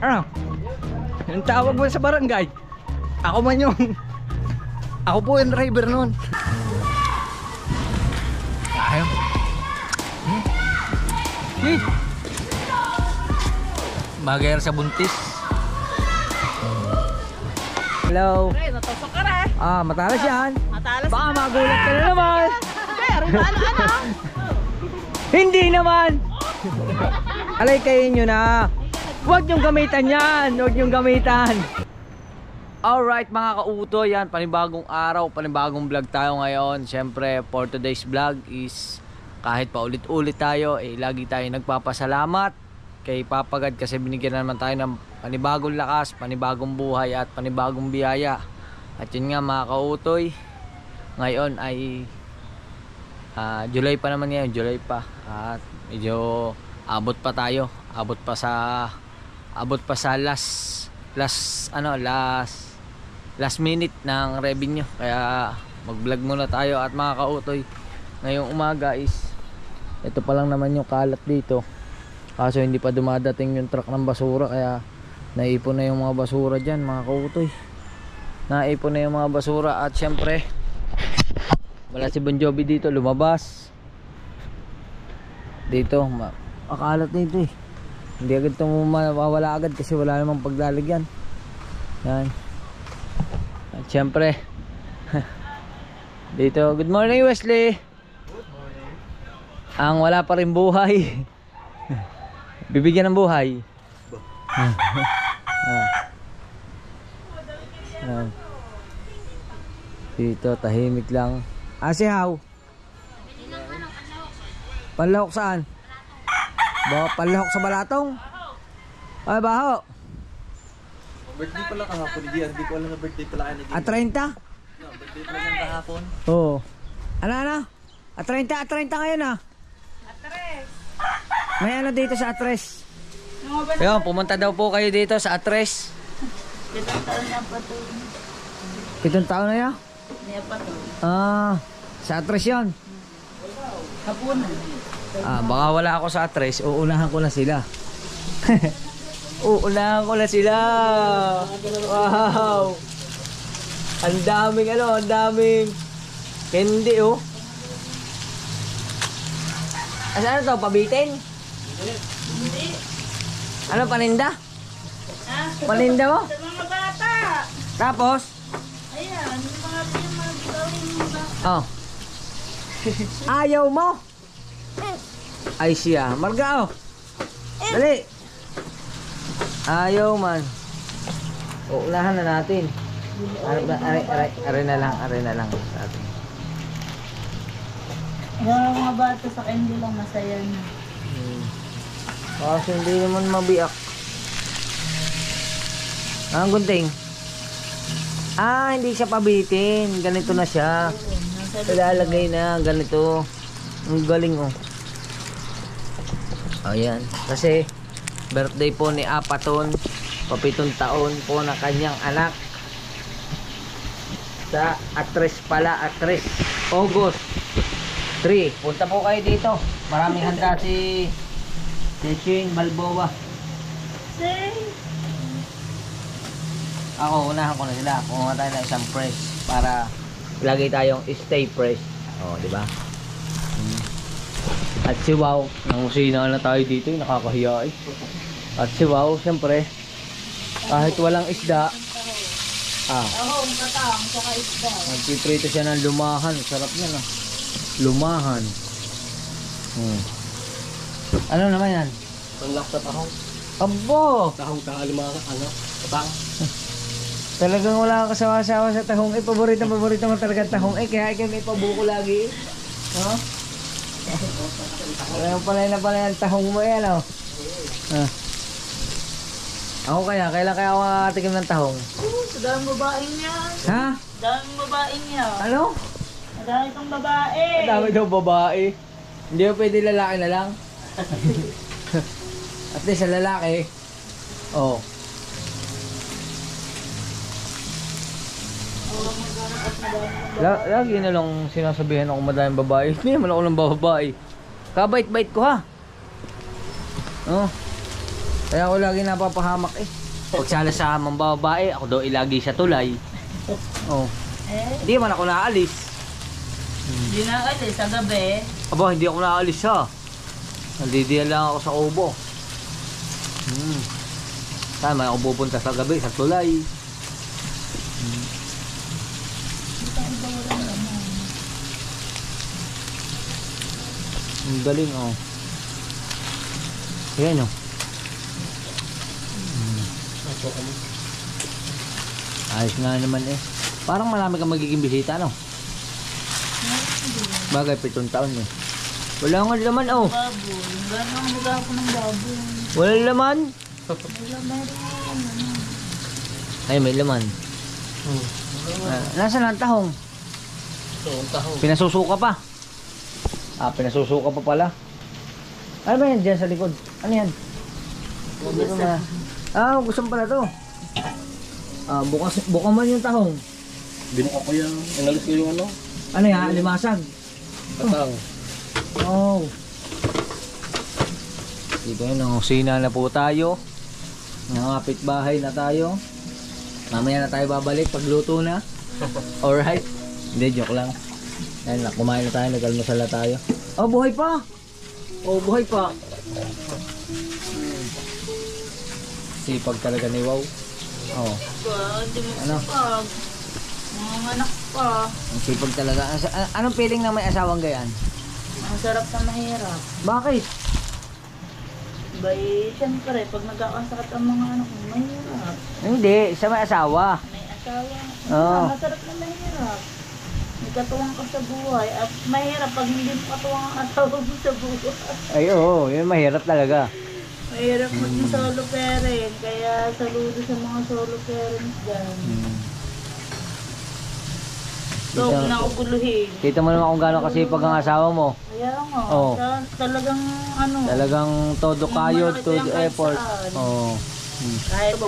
Ano? Yung tawag mo sa barangay. Ako man yung... Ako po yung driver nun. Ayaw. Bagay sa buntis. Hello. Pre, natusok ka rin. Matalas yan. Matalas. Baka magulat ka na naman. Pero ano? Hindi naman. Alay kayo nyo na. Huwag nyong gamitan yan. Huwag nyong gamitan. Alright mga kauto, yan. Panibagong araw, panibagong vlog tayo ngayon. Siyempre, for today's vlog is kahit pa ulit-ulit tayo, lagi tayo nagpapasalamat kay Papa God kasi binigyan naman tayo ng panibagong lakas, panibagong buhay at panibagong biyaya. At yun nga mga kautoy, ngayon ay July pa naman ngayon, July pa. At medyo abot pa tayo, abot pa sa last minute ng revenue. Kaya mag-vlog muna tayo. At mga kautoy, ngayong umaga is ito pa lang naman yung kalat dito. Kaso hindi pa dumadating yung truck ng basura, kaya naipon na yung mga basura dyan mga kautoy. Naipon na yung mga basura. At syempre wala si Bon Jovi dito, lumabas dito. Makalat nito eh. Hindi agad itong mawawala agad kasi wala namang paglalagyan. Yan. At syempre dito, good morning Wesley. Good morning. Ang wala pa rin buhay bibigyan ng buhay. Dito tahimik lang. Asihaw. Panlahok saan? Panlahok sa balatong? Ay baho. Birthday pala kahapon ni Gian. Hindi ko alam na birthday pala ni Gian. 30? No, birthday pala niyan kahapon. Oo. Ano? 30 ngayon ah. Atres. May ano dito sa Atres. Ayun, pumunta daw po kayo dito sa Atres. 7 taon na pa to. 7 taon na yan? Niya pa to. Sa Atres yun. Hapunan. Baka wala ako sa Atres, uunahan ko na sila. Uunahan ko na sila. Wow. Ang daming candy oh. Ano to, pabitin? Hindi. Ano, paninda? Ha? Paninda mo? Sa mga bata. Tapos? Ayan, yung mga gawin mo ba? Ayaw mo? Ay siya, Marga oh. Dali. Ayaw man. Uunahan na natin. Aray na lang sa atin. Yung mga bata sa candy lang masaya na. Kasi hindi naman mabiyak. Ang gunting. Hindi siya pabitin. Ganito na siya. Ilalagay na ganito. Ang galing oh. Ayan. Kasi birthday po ni Apaton. Pa7 taon po na kanyang anak. Sa Atres pala. Atres. August 3. Punta po kayo dito. Maraming handa si Shane Balboa. Ako, unahan ko na sila. Kumuha tayo ng isang press para lagay tayong stay press. Di ba? At si Wow, nangusina na tayo dito, nakakahiya eh. At si Wow, syempre, kahit walang isda, Katang, saka isda. nagpiprito siya ng lumahan. Sarap niya na. Lumahan. Ano naman yan? Panlak sa tahong. Abo! Tahong limahan, katang. Talagang wala ka kasawa-sawa sa tahong eh. Paborito mo talaga tahong eh. Kaya ikaw may pabuko lagi eh. Alam pala yung tahong mo eh, ano? Ako kailan kaya ako nakatikim ng tahong? Sa daming babaeng yan. Ha? Daming babaeng yan. Ano? Madami itong babae. Dami daw babae. Hindi ba pwede lalaki na lang? At least sa lalaki. Oh. Lagi na lang sinasabihan ako madaming babae. Hindi naman ako ng babae. Kabait-bait ko ha. Oh. Kaya ako lagi napapahamak eh. Pag sala sa mga babae, ako daw ilagi sa tulay. Oh. Hindi man ako naalis. Hindi na kasi sa gabi. Aba, hindi ako naalis ha. Nandidiyan lang ako sa kubo. Saan man ako pupunta sa gabi, sa tulay. Ang galing oh. Ayan oh. Ayos nga naman eh. Parang marami kang magiging bisita no? Bagay 7 taon eh. Wala nga laman oh. Baboy. Gano'n ang buga ako ng baboy. Wala laman. Meron. Ay may laman. Nasaan ang tahong? Pinasusuka pa. Ah, pinasusuka pa pala. Ano ba yan dyan sa likod? Ano yan? Gusto mo pala to. Bukas man yung tahong. Binuka ko yan. Inalis ko yung ano. Ano yan? Limasag. Katang. Oh. Dito yun, kusina na po tayo. Nangapit bahay na tayo. Mamaya na tayo babalik pagluto na. Alright. Hindi, joke lang. Ayun, kumain na tayo, nag-almusal na tayo. Oh, buhay pa! Oh, buhay pa! Sipag talaga ni Wow. Oh. Hindi mo Ano? sipag. Mga anak pa. Ang sipag talaga. Anong feeling na may asawang gayan? Ang sarap na mahirap. Bakit? Bay, siyempre, pag nagkakasakit ang mga anak mo, mahirap. Hindi, sa may asawa. May asawa. Oo. Masarap na mahirap. May katuwang ka sa buhay. At mahirap pag hindi mo katuwang ang asawa mo sa buhay. Ay, oo. Yun mahirap talaga. Mahirap maging solo parent. Kaya saludo sa mga solo parents dyan. So, huwag na ako guluhin. Kita mo naman kung gaano kasipag ang asawa mo. Kaya nga, Oo. talagang ano. Talagang todo kayod, Malaki todo siyang kahit effort. saan. Oo. Kahit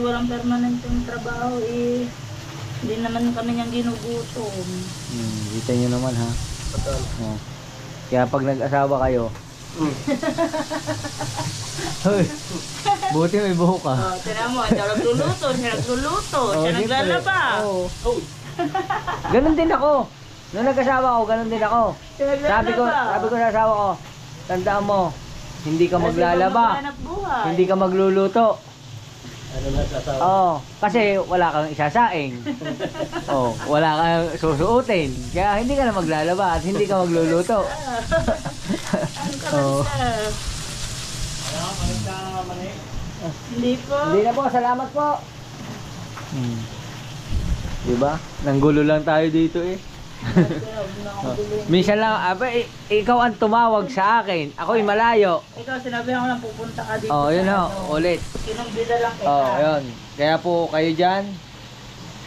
walang permanenteng trabaho, hindi naman kami niyang ginugutom. Kita nyo naman ha. Oh. Kaya pag nag-asawa kayo, Hoy, buti may buhok ka. Oh, tinan mo, siya nagluluto, siya siyempre. naglalaba. Oo. Ganon din ako. Nung nag-asawa ko, ganon din ako. Siya naglalaba. Sabi ko sa asawa ko, tandaan mo, hindi ka maglalaba, Maghanap buhay. hindi ka magluluto. Ano na sa asawa? Oo, kasi wala kang isasaing. Oh, wala kang susuotin. Kaya hindi ka na maglalaba at hindi ka magluluto. Ang Oo. Hindi po. Hindi na po, salamat po. Diba? Nanggulo lang tayo dito eh. Minsan lang, ikaw ang tumawag sa akin. Ako'y malayo. Ikaw, sinabi ko lang pupunta ka dito. Oh, yun sa o, ulit. Kinumbida lang kita. Oh, yun. Kaya po kayo dyan,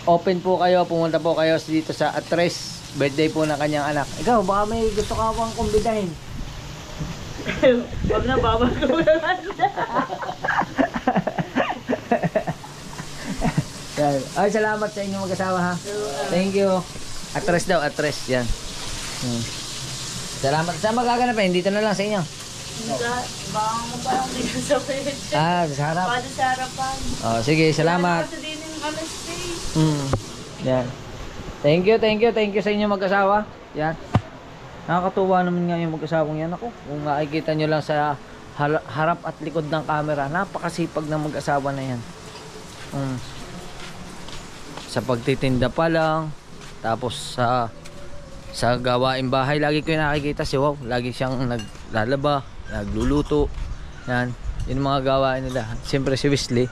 open po kayo, pumunta po kayo dito sa Atres, birthday po ng kanyang anak. Ikaw, baka may gusto ka pang kumbidahin. Huwag na, babal ko naman. Yan. Ay, salamat sa inyong mag-asawa ha. Thank you. Atres daw, atres. Yan. Salamat. Saan magaganapin? Dito na lang sa inyo. Baka mo parang dito sa pwede. Sa harap. Pwede sa harapan. Oh, sige, salamat. Kasi din yung stay. Yan. Thank you sa inyo mag-asawa. Yan. Nakakatuwa naman nga yung mag-asawang yan. Ako, kung makikita nyo lang sa harap at likod ng camera, napakasipag ng mag-asawa na yan. Sa pagtitinda pa lang, tapos sa gawaing bahay, lagi ko yung nakikita si Wow. Lagi siyang naglalaba, nagluluto. Yan. Yun mga gawain nila. Siyempre si Wesley.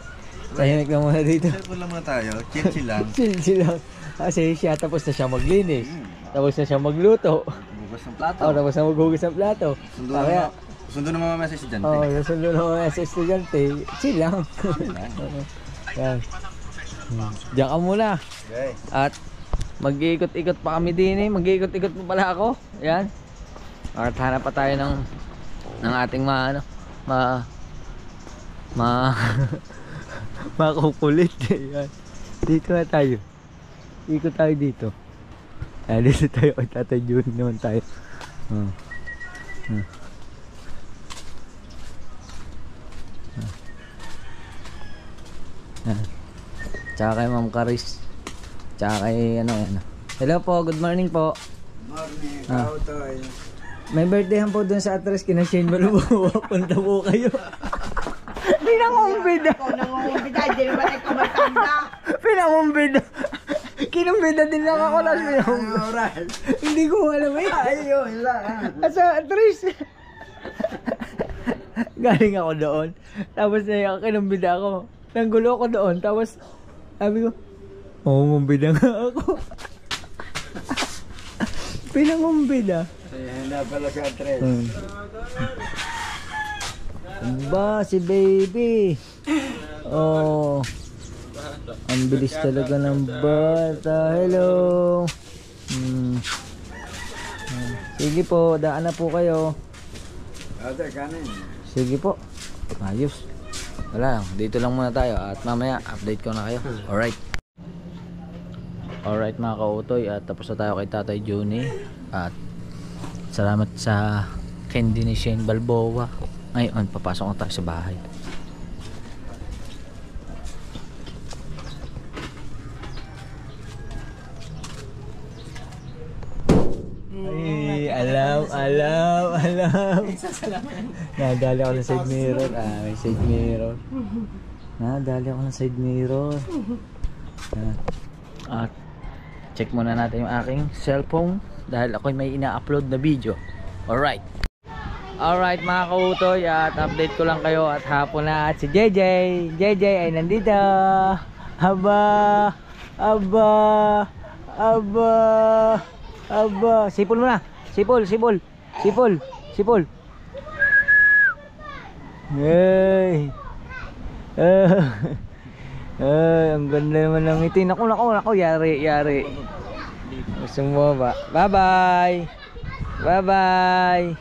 Tahimik lang muna dito. Cellphone lang muna tayo. Chill lang. Chill lang. Kasi siya tapos na siya maglinis. Tapos na siya magluto. Bugas ng plato. Tapos na maghugas ng plato. Sundo na mga message dyan. Sundo na mga sa estudyante. Chill lang. Yan. Diyan ka muna. Okay. At mag-iikot-ikot pa kami din eh. Mag-iikot-ikot pa pala ako. Yan. At hanap pa tayo ng ating makukulit. Yan. Dito na tayo. Ikot tayo dito. Dito tayo. Ay, Tatay Jun naman tayo. Yan. Tsaka kay Ma'am Caris. Tsaka kay ano yan. Hello po, good morning po. Morning, Ah. Kautoy. May birthday po dun sa address kina Shane Malubo. Punta po kayo. Pinangumbida. Ikaw nangungumbida, hindi naman ikaw matanda. Pinangumbida. Kinumbida din lang ako last pinangumbida. Alright. Hindi ko alam eh. Ayun lang. Sa address. Galing ako doon. Tapos na kinumbida ako. Nanggulo ako doon. Tapos sabi ko, ngumbida nga ako. Pinangumbida. Ayan na pala si Andres. Ba, si baby. Oh. Ang bilis talaga ng bata. Hello. Sige po, daan na po kayo. Ate, kanin. Sige po. Ayos. Wala lang, dito lang muna tayo at mamaya update ko na kayo. Alright. Alright mga kautoy, at tapos na tayo kay Tatay Juni. At salamat sa candy ni Shane Balboa. Ngayon, papasok na tayo sa bahay. Ay, alam. Nadali ako ng side mirror. May side mirror. Nadali ako ng side mirror. At check muna natin yung aking cellphone dahil ako'y may ina-upload na video. Alright. Alright mga kautoy, at update ko lang kayo at hapon na at si JJ. JJ ay nandito. Aba. Sipol mo na. Sipol. Hey. Ang ganda naman ng ngiti. Naku, yari. Gusto mo ba? Bye-bye. Bye-bye.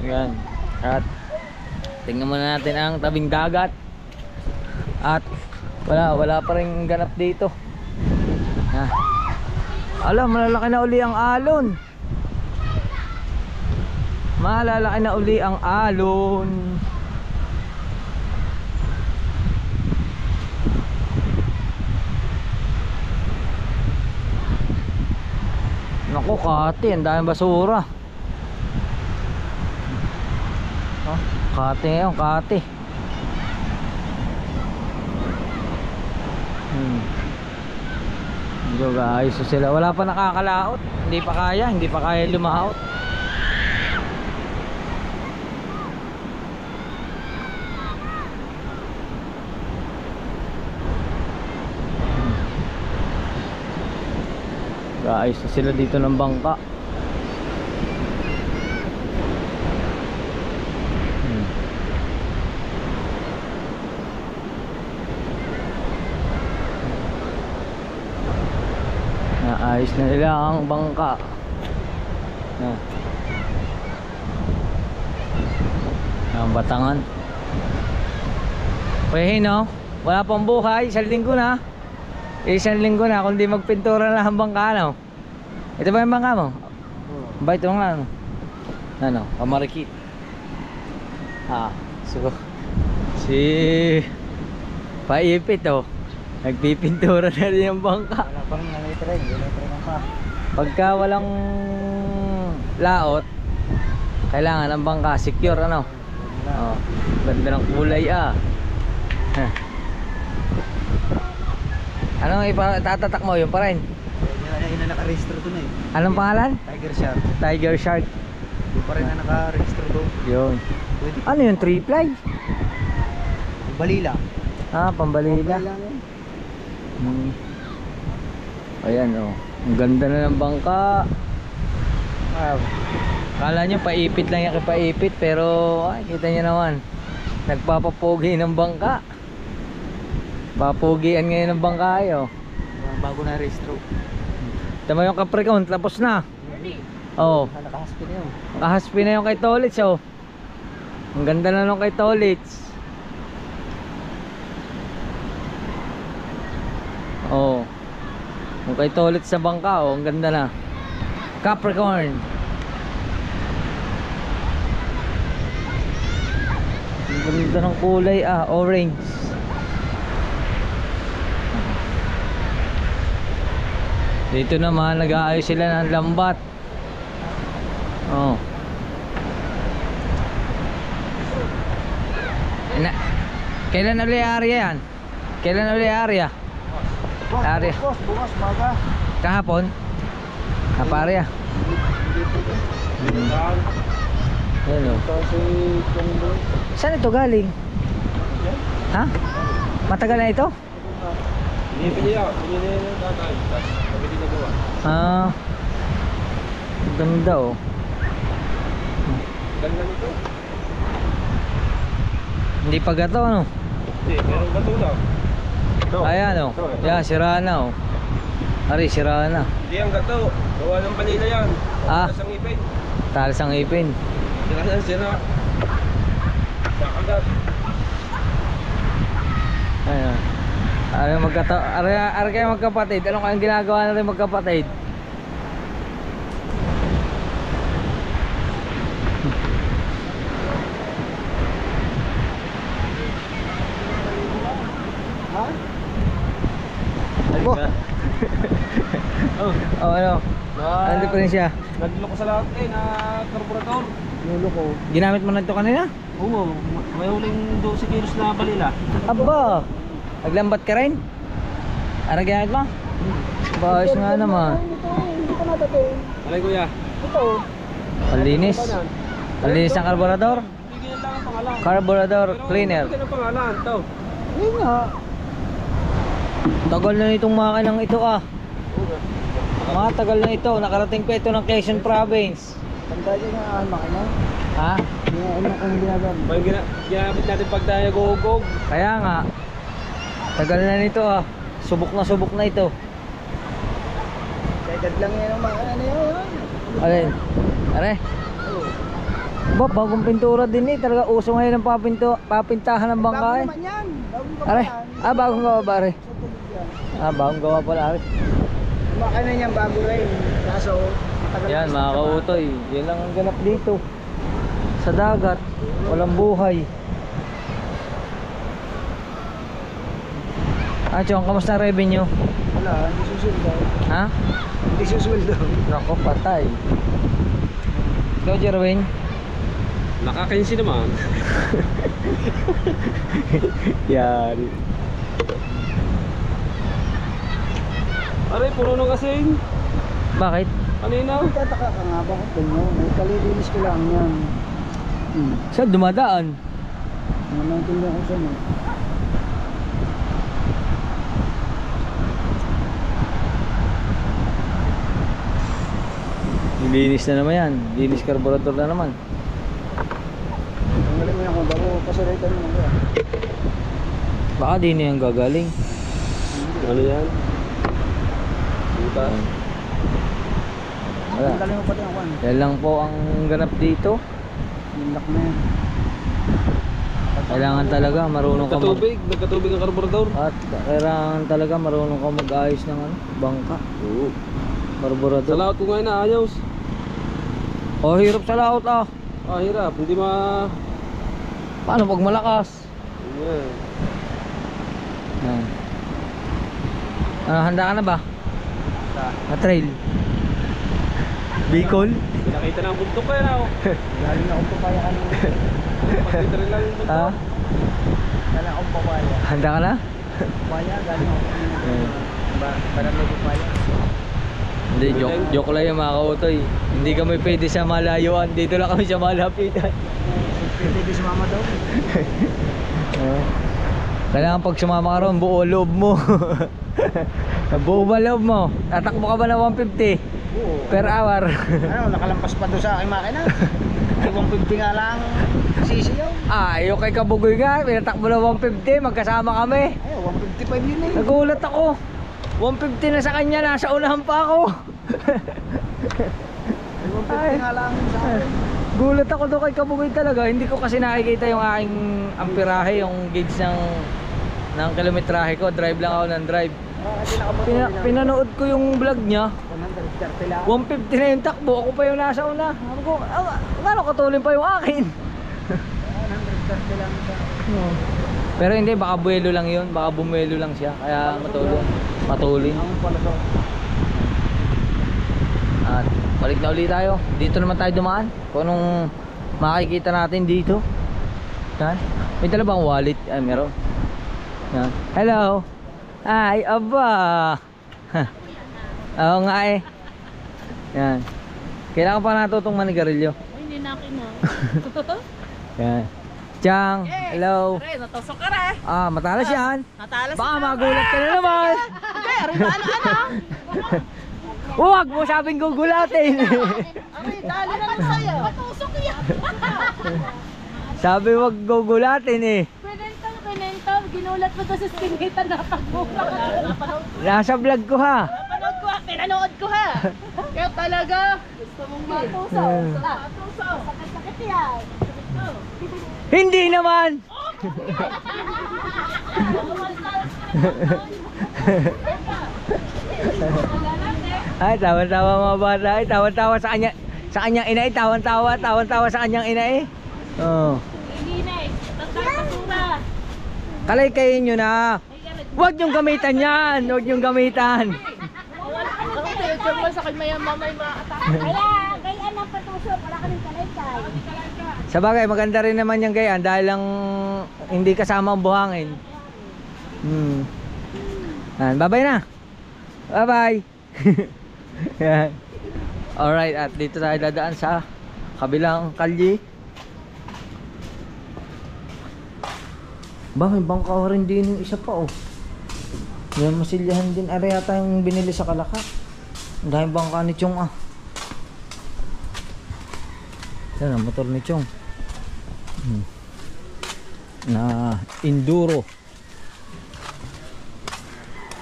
Yan. At tingnan muna natin ang tabing dagat. At wala pa rin ganap dito. Alam, malalaki na uli ang alon. Naku, Kati, ang daming basura. Kati ngayon, Kati. Ayos na sila. Wala pa nakakalaot. Hindi pa kaya lumaot. Ayos na sila dito ng bangka. Naayos na nila ang bangka. Ang batangan. Pwede no? Wala pang buhay. Isang linggo na kung di magpintura na ang bangka, no? Ito ba yung bangka mo? Ba ito nga, ano? Kamarikit. So si Paipit, nagpipintura na rin yung bangka. Wala pa rin ang pa. Pagka walang laot, kailangan ang bangka secure, ano? Ganda ng kulay, Anong itatatak mo? Yung pa rin? Yun na naka-register doon eh. Anong pangalan? Tiger Shark. Tiger Shark. Yung pa rin na naka-register doon. Yun. Pwede. Ano yung 3-ply? Balila. Pambalila. Ayan, ang ganda na ng bangka. Kala nyo paipit lang yung paipit, pero kita nyo naman, nagpapapogi ng bangka. Papogian ngayon ng bangka, Bago na registro. Tama yung Capricorn, tapos na. Nakahaspi na yun. Nakahaspi na yung kay Tolits, Ang ganda na nung kay Tolits. Okay, toilet sa bangka, oh, ang ganda na. Capricorn. Ang ganda ng kulay, orange. Dito naman, nag-aayos sila ng lambat. Oh. Kailan uli area yan? Kailan uli area? Area. Bukas, maga. Kahapon? Aparya. Hello. Saan ito galing? Ha? Matagal na ito? Hindi niya yung tatay. Tapos pabili na gawa. Ganda oh. Ganda nito. Hindi pa gato ano? Hindi, pero gato daw. Ayan oh. Yan, sira na oh. Ari, sira na. Hindi ang gato. Gawa ng panila yan. Talas ang ipin. Talas ang ipin. Sira na sira. Sa kagat. Ayan. Ari kayo magkapatid. Anong kayong ginagawa natin magkapatid? Aybo. Oh, ano? Ano diferensya? Nagloko sa lahat na karburador. Nulo ko. Ginamit mo na ito kanina? Oo, may huling 12 kilos na balila. Aba! Naglambat ka rin? Ano ginamit mo? Bayos nga naman. Hindi ka natatin. Alay kuya. Ito. Malinis. Malinis ang karburador. Bigyan lang ang pangalan. Carburetor cleaner. Bigyan ang pangalan. Ito. Ayun nga. Tagal na nitong makinang ito Matagal na ito. Nakarating pa ito ng Quezon Province. Tanda niya nga ang makina. Ha? Ano kung ginagawa? Ba yung ginamit natin pag tayo gugog. Kaya nga. Tagal na nito Subok na ito. Kaya lang yan ang makina na yun. Alin? Are? Ba, bagong pintura din Talaga uso ngayon ang papintahan ng bangka Bago naman yan. Bagong gawa Are? yan. Bagong gawa ba are? Sa tulog yan. Bagong gawa pala are. Ang makina niyan bago rin. Kaso, matagal Yan na mga sa kautoy. Yan lang ang ganap dito. Sa dagat. Walang buhay. Chong, kamusta ang revenue? Wala, hindi susuldo. Ha? Hindi susuldo. Nako, patay. Ikaw, Jerwin? Nakakinsi naman. Yari. Aray, puro nung kasing. Bakit? Kanina. Tataka ka nga, bakit ganyan? May kalilinis ko lang yan. Saan dumadaan? Namantindihan ko saan eh. Linis na naman yan. Linis carburetor na naman. Tanggalin mo yan kung bago pasalitan mo yan. Baka di na yan gagaling. Ano yan? Buta. Wala. Tanggalin mo pati ang kwan. Yan lang po ang ganap dito. Yung lock na yan. Kailangan talaga marunong ka Nagkatubig ang karburador. At kailangan talaga marunong ka mag-ayos ng bangka. Oo. Sa Carburetor. lahat ko ngayon naayos. Oh, hirap sa laot Hirap. Hindi Paano pag malakas? Yeah. Yan. Handa ka na ba? Na trail? Bicol? Pinakita na ang bundok kaya na. Galing akong papaya kanina. Pagkita rin lang yung bundok. Ha? Galing akong papaya. Handa ka na? Papaya, galing akong kanina. Parang may papaya. Hindi, joke lang yung mga kautoy. Hindi kami pwede sa malayuan. Dito lang kami sa malapitan. Pwede sumama daw. Kailangan pag sumama ka ron, buo loob mo. Buo ba loob mo? Tatakbo ka ba na 150 Oo. per hour? Ano, nakalampas pa doon sa aking makina. Ay, 150 nga lang sisiyaw. Yung kay Kabugoy nga, pinatakbo na 150, magkasama kami. Ay, 155 yun eh. Nagulat ako. 150 na sa kanya, nasa unahan pa ako. 150 nga lang sa akin. Gulat ako doon kay Kabugoy talaga. Hindi ko kasi nakikita yung aking amperahe, yung gauge ng kilometrahe ko. Drive lang ako ng drive. Pinanood ko yung vlog niya. 130 lang. 150 na yung takbo. Ako pa yung nasa una. Sabi ko, gano'ng katulin pa yung akin? 130 lang. Pero hindi, baka buwelo lang yun. Baka bumuelo lang siya. Kaya matulin. Ang pala to. At balik na ulit tayo. Dito naman tayo dumaan. Kung anong makikita natin dito. Yan. May dala bang wallet? Ay, meron. Yan. Hello. Ay, aba. Oo nga eh. Yan. Kailangan pa natutong manigarilyo. Hindi na akin na. Yan. Chang, hello. Re, natusok ka re. Ah, matalas yan. Natalas Baka magulat ka na naman. Okay, ano? Huwag mo sabing gugulatin. Ay, dali na lang sa'yo. Natusok yan. Sabi wag gugulatin eh. Pinentong, ginulat mo to sa skinitan na pagbuka ka. Nasa vlog ko ha. Pinanood ko ha. Kaya talaga, gusto mong matusaw. Sakit-sakit yan. Hindi naman. Ay, tawa-tawa mga bata. Ay, tawa-tawa sa kanyang ina eh. Tawa-tawa sa kanyang ina eh. Oh. Hindi na eh. Basura. Kalay-kayin nyo na. Huwag nyong gamitan yan. Huwag nyong gamitan. Sa akin may mamay maatake. Kaya ang patusok. Wala ka rin kalay-kay. Sa bagay, maganda rin naman yung gayan dahil lang hindi kasama ang buhangin. Bye-bye na. Bye-bye. Yan. Alright, at dito tayo dadaan sa kabilang kalye. Ba, may bangka rin din yung isa pa oh. Yan, masilyahan din. Are yata yung binili sa Kalaka. Ang daming bangka ni Chong ah. Yan ang motor ni Chong. Na enduro.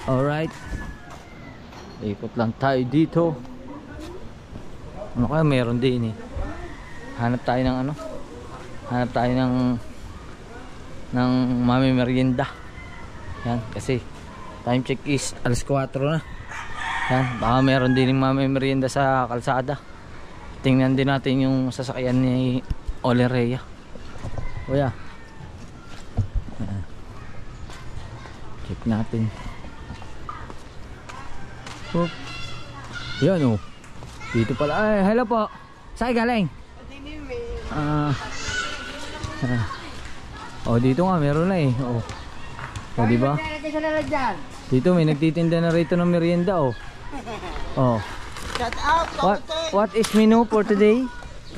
Alright, ikot lang tayo dito. Ano kaya meron din eh. Hanap tayo ng ano, hanap tayo ng mami merienda. Yan, kasi time check is alas 4 na. Yan, baka meron din ng mami merienda sa kalsada. Tingnan din natin yung sasakyan ni Olerea. Kuya, check natin. Oh. Yan oh. Dito pala. Ay, hello po. Saan galing? Oh, dito nga meron na eh. Oh. Oh, di ba? Dito may nagtitinda na rito ng merienda oh. Oh. Shut out. What is menu for today?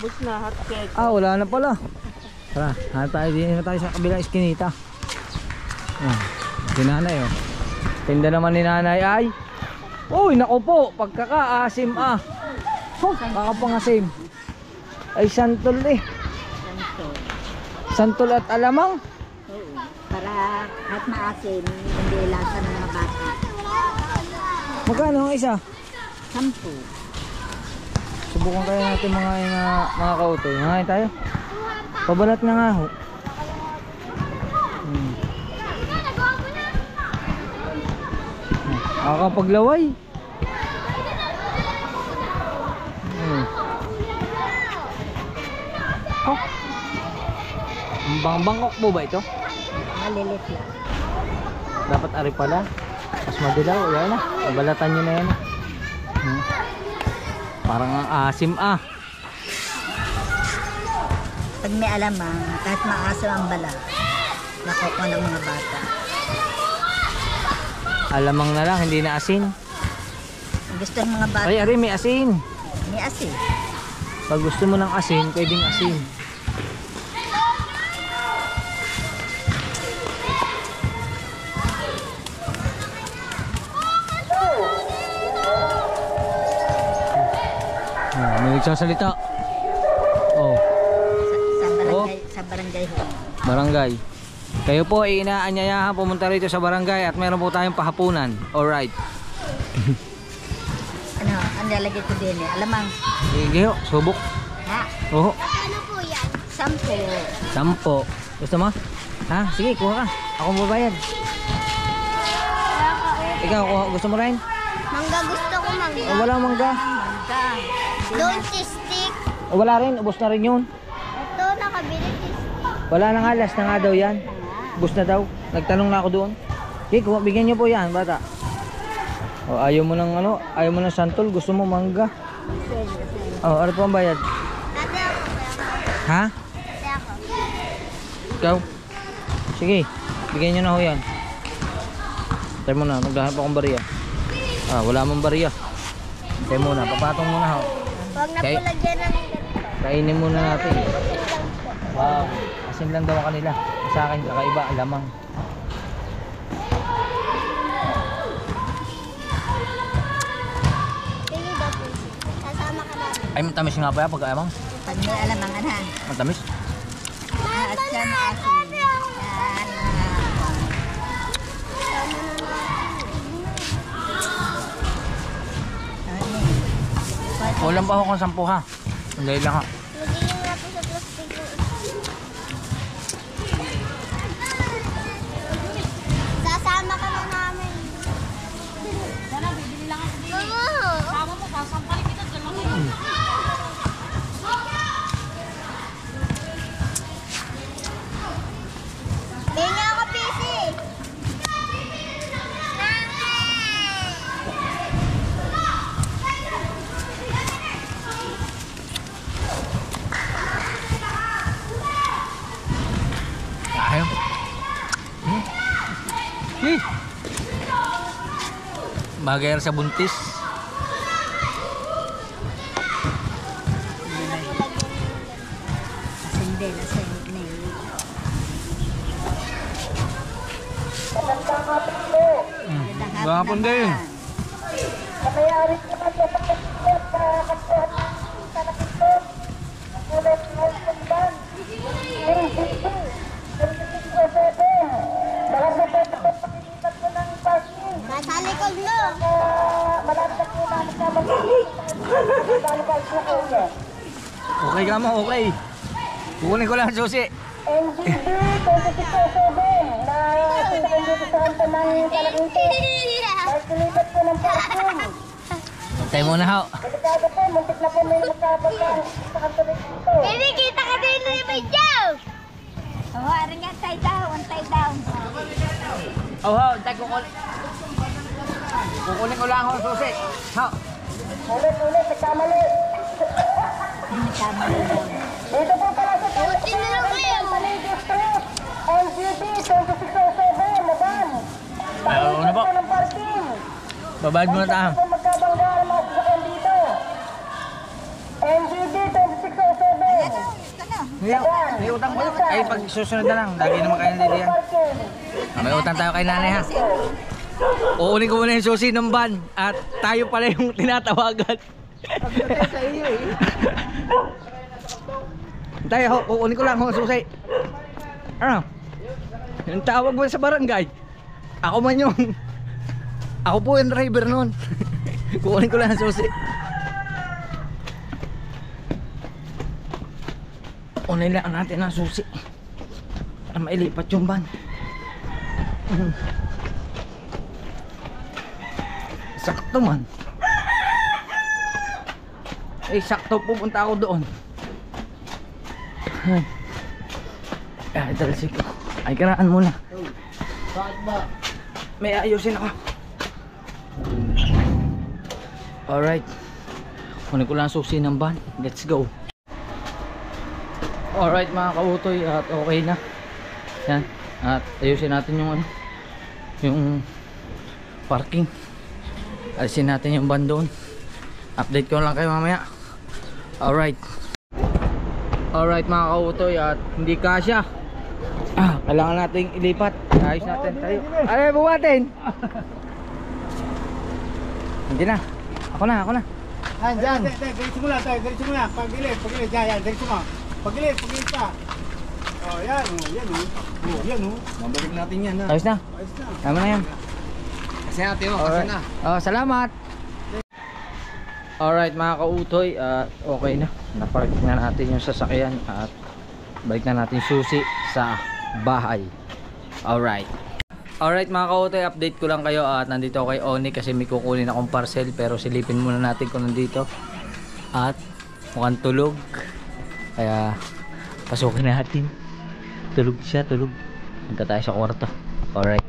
Bus na hot cake. Ah, wala na pala. Tara, hanap tayo din na tayo sa kabilang iskinita. Si nanay oh. Tinda naman ni nanay ay. Uy, naku po, pagkakaasim ah. Oh, kakapangasim. Ay santol eh. Santol at alamang. Oo. Para at maasim, hindi lasa ng mga bata. Magkano ang isa? 10. Subukan kaya natin mga kautoy. Nangain tayo. Pabalat na nga ho. Paglaway. Oh. Bangkok po ba ito? Malilit lang. Dapat ari pala. Mas madilaw. Yan na. Pabalatan nyo na yan. Parang ang asim ah. Pag may alamang, kahit maasim ang bala, nakukuha ng mga bata. Alamang na lang, hindi na asin. Gusto ng mga bata, Ay, ari may asin. may asin. Pag gusto mo ng asin, pwedeng asin. May nagsasalita. Oh, Sa barangay ho. barangay. Kayo po ay inaanyayahan pumunta rito sa barangay at meron po tayong pahapunan. Alright. Ang lalagay ko din eh. Alamang. Sige ho, subok. Ha? Oo. Ano po yan? 10. 10. Gusto mo? Ha? Sige, kuha ka. Ako mabayad. Ikaw, gusto mo rin? Mangga gusto ko mangga. Wala mangga. Don't stick. Wala rin, ubos na rin yun. Ito, nakabili stick. Wala na nga, last na nga daw yan. Ubos na daw. Nagtanong na ako doon. Okay, bigyan niyo po yan, bata. O, ayaw mo ng ano, ayaw mo ng santol, gusto mo mangga. Oh, ano po ang bayad? Ate ako. Ha? Ate ako. Ikaw? Sige, bigyan niyo na ho yan. Tayo muna, maghahanap akong bariya. Wala mong bariya. Tayo muna, papatong muna ho. Huwag na Okay. po lagyan ng ganito. Kainin muna natin. Wow, asin lang daw kanila. Sa akin, kakaiba, alamang. Sige daw po. Sasama ka namin. Ay, matamis nga ba yan pag alamang? Pag may alamangan ha. Matamis? At siya na asin. Kulang pa ako kung 10 ha. Hindi lang ha. Magiging nga po sa plastic ng sasama ka na namin. Sana, bibili lang ako din. Mama! Tama mo, sasampalin kita. Dalawa. Ganyan ako, PC! Ayaw. Bagay sa buntis. Asin din, asin din. Gapon din. Nasa likod mo! Okay ka mo, okay. Kukunin ko lang ang susi. Tayo muna ho. Baby, kita ka din na yung video! Oo, aring nga, tie down, tie down. Oh, ho, tayo kukunin ko lang ang susi. Ho. Buti na lang kayo! Ano po? Babayad muna tayo. May utang ba? Ay, pag susunod na lang. Lagi naman kayo nandito yan. May utang tayo kay nanay ha. Uunin ko muna yung susi ng van. At tayo pala yung tinatawagan. Tayo, kukunin ko lang yung susi. Ano? Yung tawag mo sa barangay. Ako man yung... Ako po yung driver nun. Kukunin ko lang yung susi. Unilaan natin ang susi para mailipat yung van. Sakto man. Sakto pupunta ako doon. Ay, talsik ko. Ay, karaan muna. Bakit ba? May ayusin ako. Alright. Kunin ko lang ang susi ng van. Let's go. Alright mga kautoy, at okay na. Yan. At ayusin natin yung ano, yung parking. Alisin natin yung van doon. Update ko lang kayo mamaya. Alright. Alright mga kautoy, at hindi kasya. Kailangan nating ilipat. Ayos natin tayo. Ay, buwatin. Hindi na. Ako na. Diyan. Diretso mo lang, diretso mo lang. Pagilid, yan, diretso mo. Pagilid pa. Oh, yan, yan. Mabalik natin yan ha. Ayos na. Ayos na. Tama na yan. Kasi natin mo, kasi Alright. na. Salamat. Alright mga kautoy, okay na. Napark na natin yung sasakyan at balik na natin susi sa bahay. Alright. Alright mga kautoy, update ko lang kayo at nandito ako kay Oni kasi may kukunin akong parcel pero silipin muna natin kung nandito. At mukhang tulog. Kaya pasukin natin. Tulog siya, tulog. Punta tayo sa kwarto. Alright.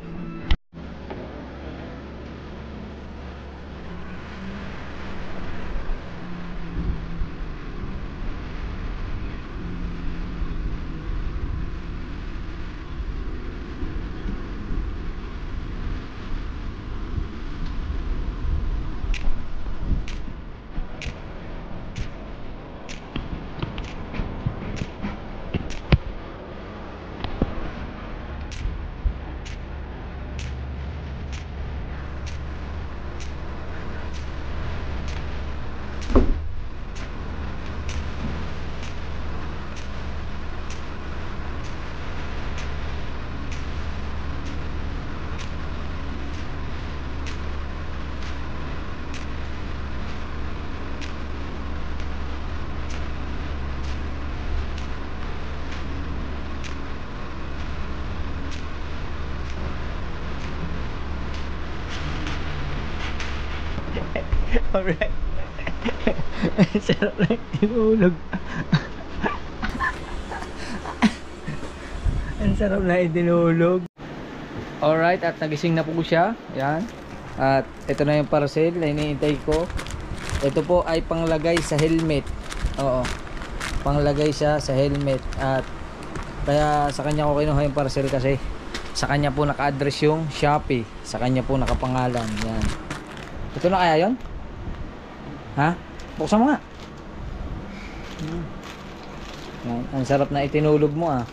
Alright. Sarap lang tinulog. Ang sarap na itinulog. Alright, at nagising na po siya. Yan. At ito na yung parcel na iniintay ko. Ito po ay panglagay sa helmet. Oo. Panglagay siya sa helmet. At kaya sa kanya ko kinuha yung parcel kasi sa kanya po naka-address yung Shopee. Sa kanya po nakapangalan. Yan. Ito na kaya yun? Ha? Buksan mo nga. Yan. Ang sarap na itinulog mo ah.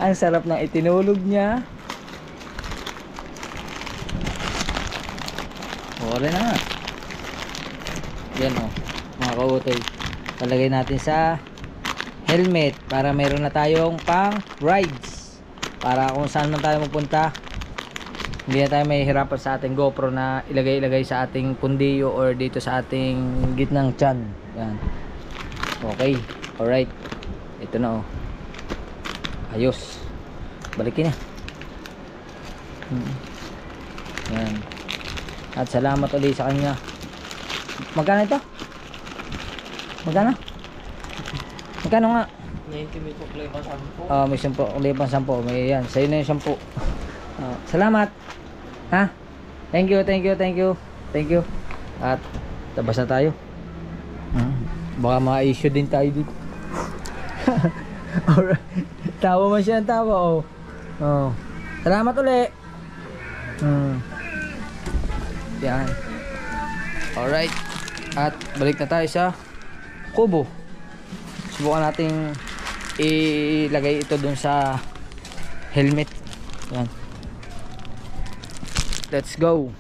Ang sarap na itinulog niya. Wala na nga. Yan o. Mga kautoy. Palagay natin sa helmet para meron na tayong pang rides. Para kung saan man tayo magpunta, hindi na tayo mahihirapan sa ating GoPro na ilagay sa ating pundiyo or dito sa ating gitnang tiyan. Yan. Okay. Alright. Ito na oh. Ayos. Balikin na. Yan. At salamat ulit sa kanya. Magkano ito? Magkano? Magkano nga? 90 may tuklay pa 10. May 10. Ulit pang 10. May yan. Sa'yo na yung 10. Salamat. Ha? Thank you. At tabas na tayo. Baka ma-issue din tayo dito. Alright. Tawa man siya ang tawa oh. Salamat ulit. Yan. Alright. At balik na tayo sa kubo. Subukan nating ilagay ito dun sa helmet. Yan. Let's go.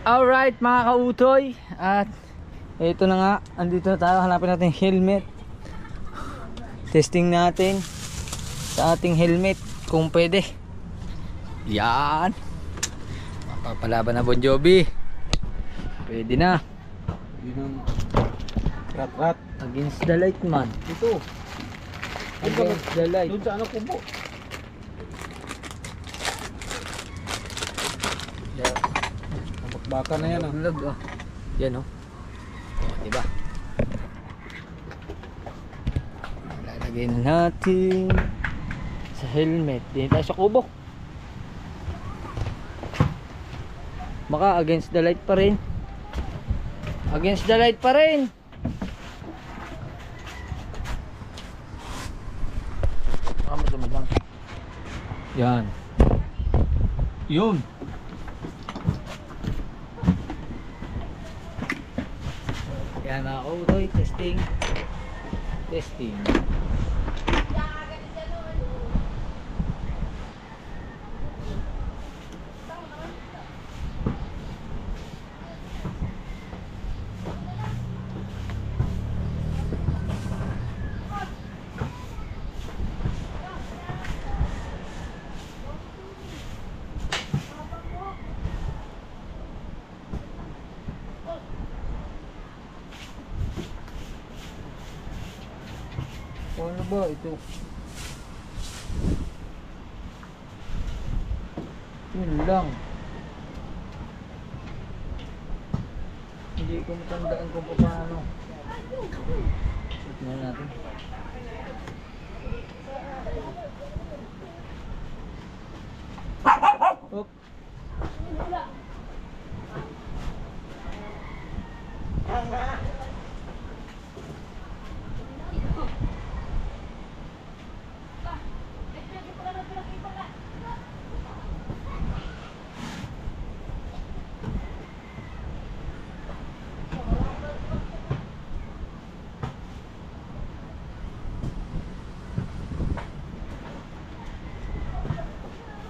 Alright mga kautoy. At ito na nga. Andito na tayo. Hanapin natin yung helmet. Testing natin sa ating helmet kung pwede. Yan. Mapapalaban na Bon Jovi. Pwede na. Yun ang rat-rat. Against the light man. Ito. Against the light. Doon sa ano kubo. Baka na yan ah. Lag, oh. Yan oh. Diba? Lalagay na natin sa helmet. Dito tayo sa kubo. Baka against the light pa rin. Against the light pa rin. Baka madumi lang. Yan. Yun. Yan na ako. Testing. Testing. Ano ba ito? Yun lang. Hindi ko matandaan kung paano. Tignan natin. Oop.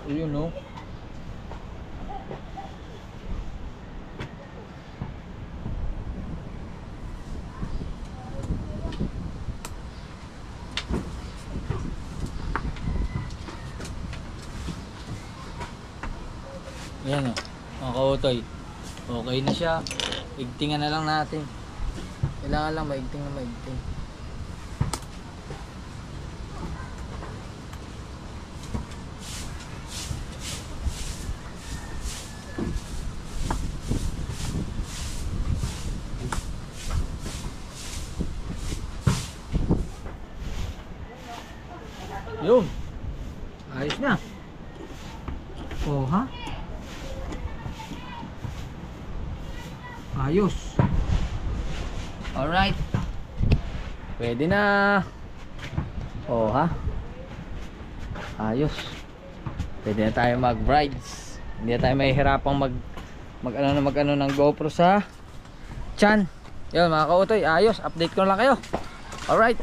Ayun, no? Ayan, o. Mga kautoy. Okay na siya. Igtingan na lang natin. Kailangan lang maigting na maigting. Yun. Ayos na. Oh, ha? Ayos. Alright. Pwede na. Oh, ha? Ayos. Pwede na tayo mag-brides. Hindi na tayo mahihirapang mag-ano ng GoPro sa tiyan. Yun mga kautoy, ayos. Update ko lang kayo. Alright.